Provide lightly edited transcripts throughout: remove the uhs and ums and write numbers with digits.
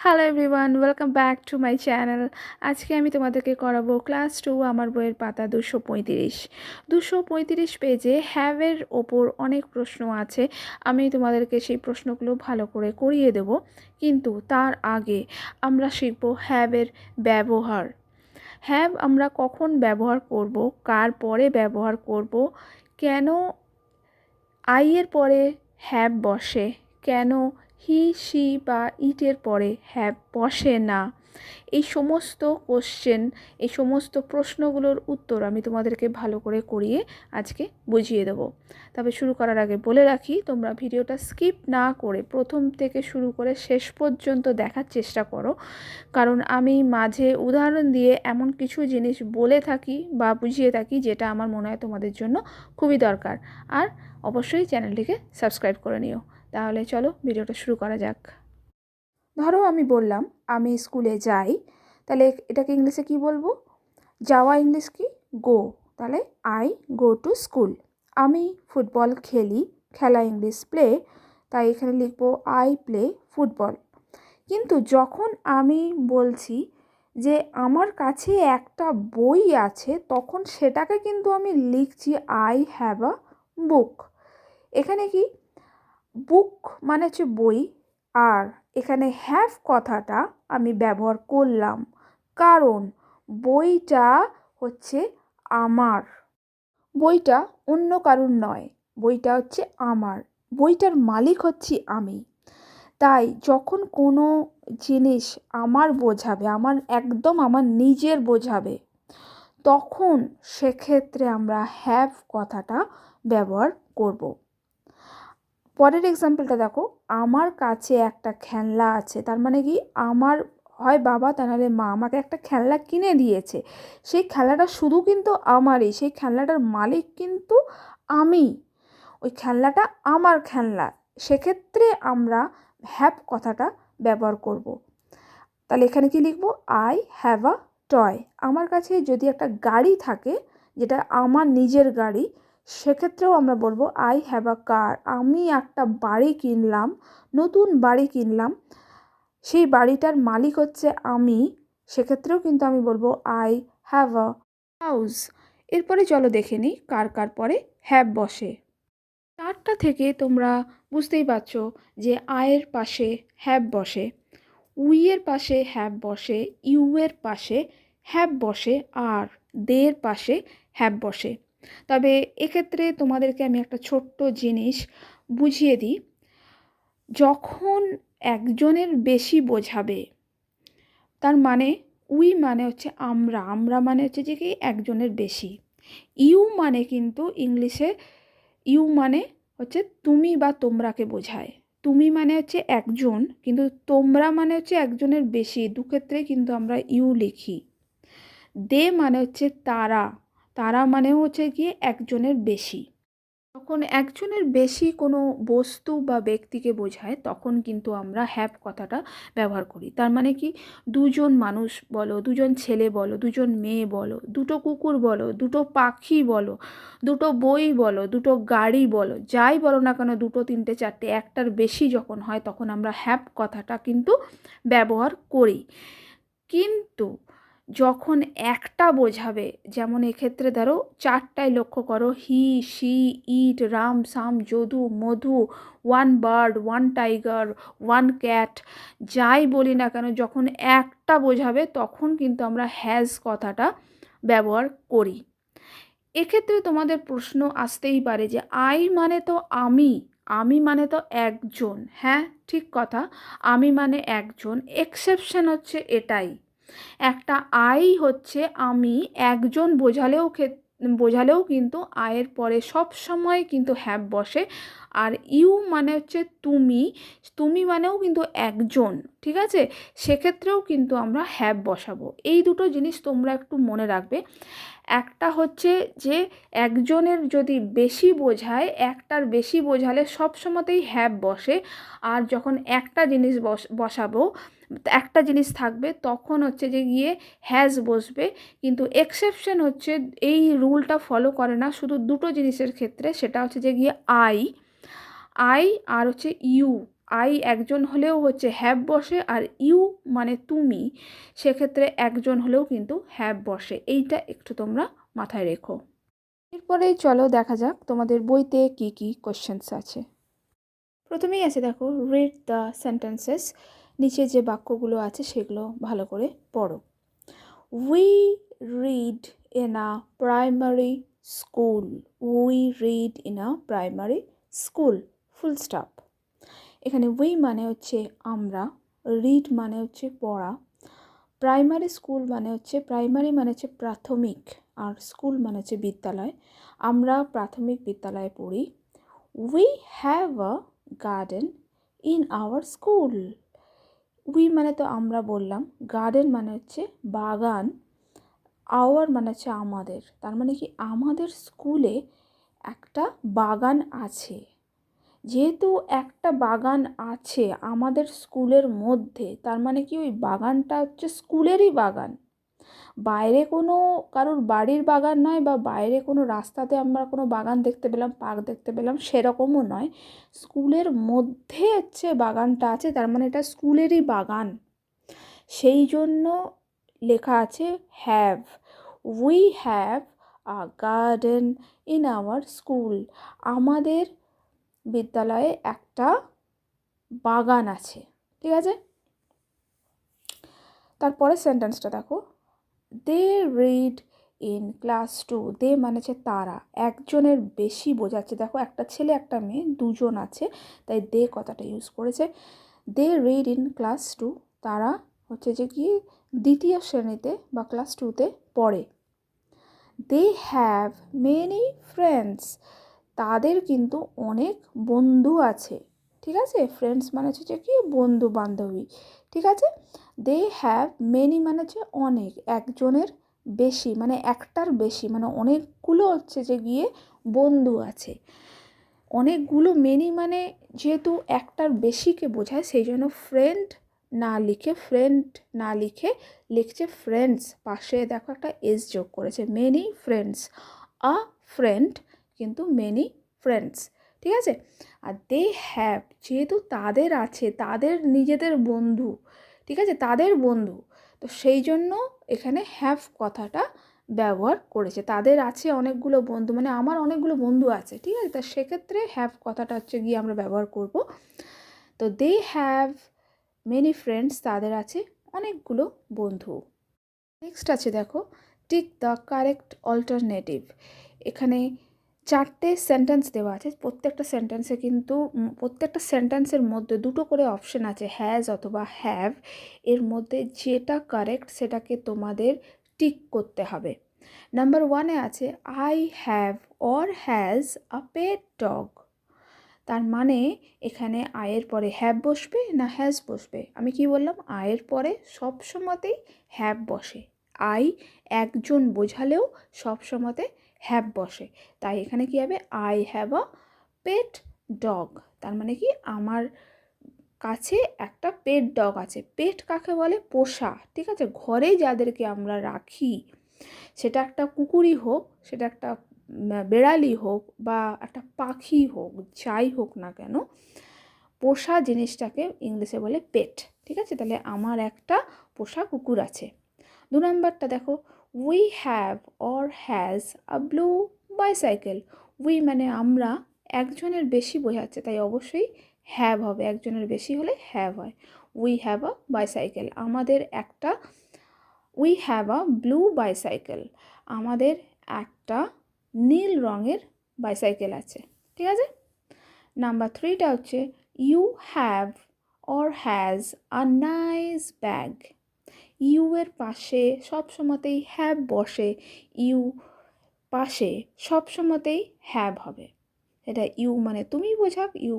Hello everyone, welcome back to my channel. আজকে আমি তোমাদেরকে করাবো ক্লাস 2 আমার বইয়ের পাতা 235 পেজে হ্যাভের ওপর অনেক প্রশ্ন আছে। আমি তোমাদেরকে সেই প্রশ্নগুলো ভালো করে করিয়ে দেব, কিন্তু তার আগে আমরা শিখব হ্যাভের ব্যবহার। হ্যাভ আমরা কখন ব্যবহার করব, কার পরে ব্যবহার করব, কেন আইয়ের পরে হ্যাভ বসে, কেন হি সি বা ইটের পরে হ্যাভ বসে না, এই সমস্ত কোশ্চেন, এই সমস্ত প্রশ্নগুলোর উত্তর আমি তোমাদেরকে ভালো করে করিয়ে আজকে বুঝিয়ে দেবো। তবে শুরু করার আগে বলে রাখি, তোমরা ভিডিওটা স্কিপ না করে প্রথম থেকে শুরু করে শেষ পর্যন্ত দেখার চেষ্টা করো, কারণ আমি মাঝে উদাহরণ দিয়ে এমন কিছু জিনিস বলে থাকি বা বুঝিয়ে থাকি যেটা আমার মনে হয় তোমাদের জন্য খুবই দরকার। আর অবশ্যই চ্যানেলটিকে সাবস্ক্রাইব করে নিও। তাহলে চলো ভিডিওটা শুরু করা যাক। ধরো আমি বললাম আমি স্কুলে যাই, তাহলে এটাকে ইংলিশে কি বলবো? যাওয়া ইংলিশ কি? গো। তাহলে আই গো টু স্কুল। আমি ফুটবল খেলি, খেলা ইংলিশ প্লে, তাই এখানে লিখবো আই প্লে ফুটবল। কিন্তু যখন আমি বলছি যে আমার কাছে একটা বই আছে, তখন সেটাকে কিন্তু আমি লিখছি আই হ্যাভ আ বুক। এখানে কি বুক মানে হচ্ছে বই, আর এখানে হ্যাভ কথাটা আমি ব্যবহার করলাম কারণ বইটা হচ্ছে আমার, বইটা অন্য কারুর নয়, বইটা হচ্ছে আমার, বইটার মালিক হচ্ছি আমি। তাই যখন কোনো জিনিস আমার বোঝাবে, আমার নিজের বোঝাবে, তখন সেক্ষেত্রে আমরা হ্যাভ কথাটা ব্যবহার করব। পরের এক্সাম্পলটা দেখো, আমার কাছে একটা খেলনা আছে, তার মানে কি আমার হয় বাবা তা নাহলে মা আমাকে একটা খেলনা কিনে দিয়েছে। সেই খেলনাটা শুধু কিন্তু আমারই, সেই খেলনাটার মালিক কিন্তু আমি, ওই খেলনাটা আমার খেলনা। সেক্ষেত্রে আমরা হ্যাভ কথাটা ব্যবহার করব। তাহলে এখানে কি লিখব? I have a toy. আমার কাছে যদি একটা গাড়ি থাকে, যেটা আমার নিজের গাড়ি, সেক্ষেত্রেও আমরা বলবো আই হ্যাভ আ কার। আমি একটা বাড়ি কিনলাম, নতুন বাড়ি কিনলাম, সেই বাড়িটার মালিক হচ্ছে আমি, সেক্ষেত্রেও কিন্তু আমি বলবো আই হ্যাভ আ হাউস। এরপরে চলো দেখে নিই কার কার পরে হ্যাভ বসে। চারটা থেকে তোমরা বুঝতেই পারছো যে আয়ের পাশে হ্যাভ বসে, উইয়ের পাশে হ্যাভ বসে, ইউয়ের পাশে হ্যাভ বসে, আর দের পাশে হ্যাভ বসে। তবে এক্ষেত্রে তোমাদেরকে আমি একটা ছোট্ট জিনিস বুঝিয়ে দিই। যখন একজনের বেশি বোঝাবে, তার মানে উই মানে হচ্ছে আমরা, আমরা মানে হচ্ছে যে কি একজনের বেশি। ইউ মানে কিন্তু ইংলিশে ইউ মানে হচ্ছে তুমি বা তোমরাকে বোঝায়। তুমি মানে হচ্ছে একজন, কিন্তু তোমরা মানে হচ্ছে একজনের বেশি, দুক্ষেত্রে কিন্তু আমরা ইউ লিখি। দে মানে হচ্ছে তারা, তারা মানেও হচ্ছে গিয়ে একজনের বেশি। যখন একজনের বেশি কোনো বস্তু বা ব্যক্তিকে বোঝায়, তখন কিন্তু আমরা হ্যাভ কথাটা ব্যবহার করি। তার মানে কি, দুজন মানুষ বলো, দুজন ছেলে বলো, দুজন মেয়ে বলো, দুটো কুকুর বলো, দুটো পাখি বলো, দুটো বই বলো, দুটো গাড়ি বলো, যাই বলো না কেন, দুটো তিনটে চারটে একটার বেশি যখন হয়, তখন আমরা হ্যাভ কথাটা কিন্তু ব্যবহার করি। কিন্তু যখন একটা বোঝাবে, যেমন এক্ষেত্রে ধরো চারটায় লক্ষ্য করো, he she it Ram Shyam Jadu Madhu, one bird, one tiger, one cat, যাই বলি না কেন, যখন একটা বোঝাবে তখন কিন্তু আমরা হ্যাজ কথাটা ব্যবহার করি। এক্ষেত্রে তোমাদের প্রশ্ন আসতেই পারে যে আই মানে তো আমি, আমি মানে তো একজন। হ্যাঁ, ঠিক কথা, আমি মানে একজন, এক্সেপশন হচ্ছে এটাই, একটা আই হচ্ছে আমি, একজন বোঝালেও কিন্তু আয়ের পরে সব সময় কিন্তু হ্যাভ বসে। আর ইউ মানে হচ্ছে তুমি, তুমি মানেও কিন্তু একজন, ঠিক আছে, সেক্ষেত্রেও কিন্তু আমরা হ্যাভ বসাবো। এই দুটো জিনিস তোমরা একটু মনে রাখবে। একটা হচ্ছে যে একজনের যদি বেশি বোঝায়, একটার বেশি বোঝালে সব সময়তেই হ্যাভ বসে, আর যখন একটা জিনিস বসাবো, একটা জিনিস থাকবে, তখন হচ্ছে যে গিয়ে হ্যাজ বসবে। কিন্তু এক্সেপশন হচ্ছে এই রুলটা ফলো করে না শুধু দুটো জিনিসের ক্ষেত্রে, সেটা হচ্ছে যে গিয়ে আই আর হচ্ছে ইউ। আই একজন হলেও হচ্ছে হ্যাভ বসে, আর ইউ মানে তুমি, সেক্ষেত্রে একজন হলেও কিন্তু হ্যাভ বসে। এইটা একটু তোমরা মাথায় রেখো। এরপরেই চলো দেখা যাক তোমাদের বইতে কি কি কোশ্চেন্স আছে। প্রথমেই আছে দেখো, রিড দ্য সেন্টেন্সেস। নিচে যে বাক্যগুলো আছে সেগুলো ভালো করে পড়ো। We read in a primary school. We read in a primary school, full stop. এখানে উই মানে হচ্ছে আমরা, রিড মানে হচ্ছে পড়া, প্রাইমারি স্কুল মানে হচ্ছে, প্রাইমারি মানে হচ্ছে প্রাথমিক, আর স্কুল মানে হচ্ছে বিদ্যালয়। আমরা প্রাথমিক বিদ্যালয়ে পড়ি। We have a garden in our school. We মানে তো আমরা বললাম, গার্ডেন মানে হচ্ছে বাগান, আওয়ার মানে হচ্ছে আমাদের, তার মানে কি আমাদের স্কুলে একটা বাগান আছে। যেহেতু একটা বাগান আছে আমাদের স্কুলের মধ্যে, তার মানে কি ওই বাগানটা হচ্ছে স্কুলেরই বাগান, বাইরে কোনো কারোর বাড়ির বাগান নয়, বা বাইরে কোনো রাস্তাতে আমরা কোনো বাগান দেখতে পেলাম, পার্ক দেখতে পেলাম, সেরকমও নয়। স্কুলের মধ্যে হচ্ছে বাগানটা আছে, তার মানে এটা স্কুলেরই বাগান। সেই জন্য লেখা আছে have. We have a garden in our school. আমাদের বিদ্যালয়ে একটা বাগান আছে। ঠিক আছে, তারপরে সেন্টেন্সটা দেখো, দে রিড ইন ক্লাস 2। দে মানে হচ্ছে তারা, একজনের বেশি বোঝাচ্ছে। দেখো একটা ছেলে একটা মেয়ে দুজন আছে, তাই দে কথাটা ইউজ করেছে। দে রিড ইন ক্লাস 2, তারা হচ্ছে যে কি দ্বিতীয় শ্রেণীতে বা ক্লাস 2তে পড়ে। দে হ্যাভ মেনি ফ্রেন্ডস, তাদের কিন্তু অনেক বন্ধু আছে। ঠিক আছে, ফ্রেন্ডস মানে হচ্ছে যে কি বন্ধু বান্ধবী। ঠিক আছে, দে হ্যাভ মেনি মানে হচ্ছে অনেক, একজনের বেশি মানে একটার বেশি, মানে অনেকগুলো হচ্ছে যে গিয়ে বন্ধু আছে। অনেকগুলো মেনি মানে যেহেতু একটার বেশিকে বোঝায়, সেই জন্য ফ্রেন্ড না লিখে, লিখছে ফ্রেন্ডস। পাশে দেখো একটা এস যোগ করেছে, মেনি ফ্রেন্ডস। আ ফ্রেন্ড কিন্তু মেনি ফ্রেন্ডস। ঠিক আছে, আর দে হ্যাভ যেহেতু তাদের আছে, তাদের নিজেদের বন্ধু, ঠিক আছে, তাদের বন্ধু, তো সেই জন্য এখানে হ্যাভ কথাটা ব্যবহার করেছে। তাদের আছে অনেকগুলো বন্ধু মানে আমার অনেকগুলো বন্ধু আছে। ঠিক আছে, তা সেক্ষেত্রে হ্যাভ কথাটা হচ্ছে গিয়ে আমরা ব্যবহার করব। তো দে হ্যাভ মেনি ফ্রেন্ডস, তাদের আছে অনেকগুলো বন্ধু। নেক্সট আছে দেখো, টিক দ্য কারেক্ট অল্টারনেটিভ। এখানে 4টে সেন্টেন্স দেওয়া আছে। প্রত্যেকটা সেন্টেন্সে কিন্তু প্রত্যেকটা সেন্টেন্সের মধ্যে দুটো করে অপশন আছে, হ্যাজ অথবা হ্যাভ। এর মধ্যে যেটা কারেক্ট সেটাকে তোমাদের টিক করতে হবে। নাম্বার 1-এ আছে I have or has a pet dog. তার মানে এখানে আয়ের পরে হ্যাভ বসবে না হ্যাজ বসবে? আমি কি বললাম, আয়ের পরে সবসময়তেই হ্যাভ বসে। আই একজন বোঝালেও সবসময়তে হ্যাভ বসে, তাই এখানে কি হবে, I have a pet dog. তার মানে কি আমার কাছে একটা পেট ডগ আছে। পেট কাকে বলে, পোষা। ঠিক আছে, ঘরে যাদেরকে আমরা রাখি, সেটা একটা কুকুরই হোক, সেটা একটা বেড়ালি হোক, বা একটা পাখি হোক, যাই হোক না কেন, পোষা জিনিসটাকে ইংলিশে বলে পেট। ঠিক আছে, তাহলে আমার একটা পোষা কুকুর আছে। 2 নম্বরটা দেখো, we have or has a blue bicycle. We মানে আমরা, একজনের বেশি বোঝাচ্ছে, তাই অবশ্যই হ্যাভ হবে, একজনের বেশি হলে হ্যাভ হয়। উই হ্যাভ আ বাইসাইকেল, আমাদের একটা, we have a blue bicycle, আমাদের একটা নীল রঙের বাইসাইকেল আছে। ঠিক আছে, নাম্বার 3টা হচ্ছে you have or has a nice bag. You এর পাশে সবসময়তেই হ্যাভ বসে, ইউ পাশে সবসময়তেই হ্যাভ হবে। এটা ইউ মানে তুমি বোঝাক, ইউ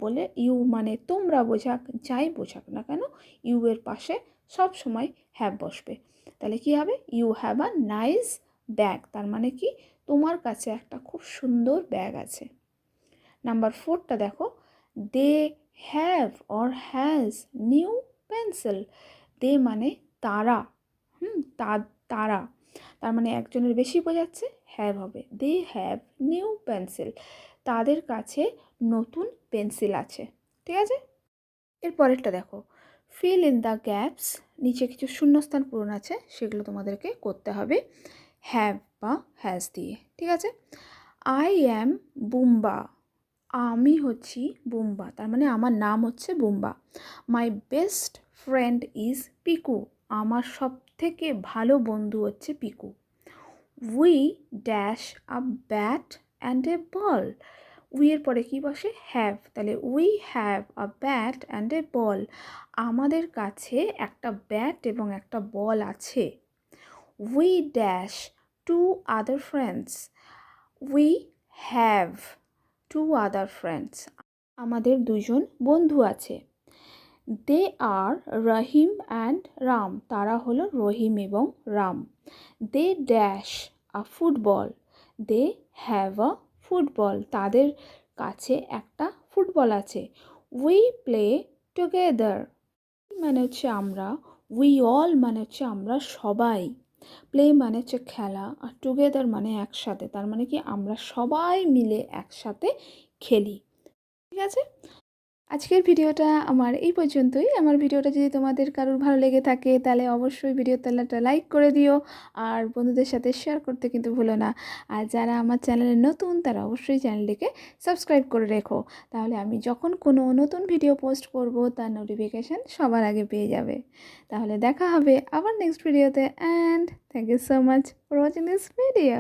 বলে ইউ মানে তোমরা বোঝাক, যাই বোঝাক না কেন, ইউ এর পাশে সব সময় হ্যাভ বসবে। তাহলে কি হবে, you have a nice bag, তার মানে কি তোমার কাছে একটা খুব সুন্দর ব্যাগ আছে। নাম্বার 4টা দেখো, they have or has new pencil. They মানে তারা, তারা, তার মানে একজনের বেশি বোঝাচ্ছে, হ্যাভ হবে। দে হ্যাভ নিউ পেন্সিল, তাদের কাছে নতুন পেন্সিল আছে। ঠিক আছে, এর পরেরটা দেখো, ফিল ইন দ্য গ্যাপস, নিচে কিছু শূন্যস্থান পূরণ আছে, সেগুলো তোমাদেরকে করতে হবে হ্যাভ বা হ্যাজ দিয়ে, ঠিক আছে। আই অ্যাম বুম্বা, আমি হচ্ছি বুম্বা, তার মানে আমার নাম হচ্ছে Bumba. My best friend is Piku, আমার সব থেকে ভালো বন্ধু হচ্ছে Piku. We dash a bat and a ball, we এর পরে কী বসে, হ্যাভ, তাহলে we have a bat and a ball, আমাদের কাছে একটা ব্যাট এবং একটা বল আছে। We dash two other friends, we have two other friends, আমাদের দুজন বন্ধু আছে। দে আর রহিম অ্যান্ড রাম, তারা হলো রহিম এবং Ram. They dash a football, they have a football, তাদের কাছে একটা ফুটবল আছে। উই প্লে টুগেদার, মানে হচ্ছে আমরা, উই অল মানে হচ্ছে আমরা সবাই, প্লে মানে হচ্ছে খেলা, আর টুগেদার মানে একসাথে, তার মানে কি আমরা সবাই মিলে একসাথে খেলি, ঠিক আছে। আজকের ভিডিওটা আমার এই পর্যন্তই। আমার ভিডিওটা যদি তোমাদের কারোর ভালো লেগে থাকে তাহলে অবশ্যই ভিডিওতে একটা লাইক করে দিও, আর বন্ধুদের সাথে শেয়ার করতে কিন্তু ভুলো না। আর যারা আমার চ্যানেলে নতুন তারা অবশ্যই চ্যানেলটিকে সাবস্ক্রাইব করে রেখো, তাহলে আমি যখন কোনো নতুন ভিডিও পোস্ট করব তার নোটিফিকেশান সবার আগে পেয়ে যাবে। তাহলে দেখা হবে আবার নেক্সট ভিডিওতে, and thank you so much for watching this video.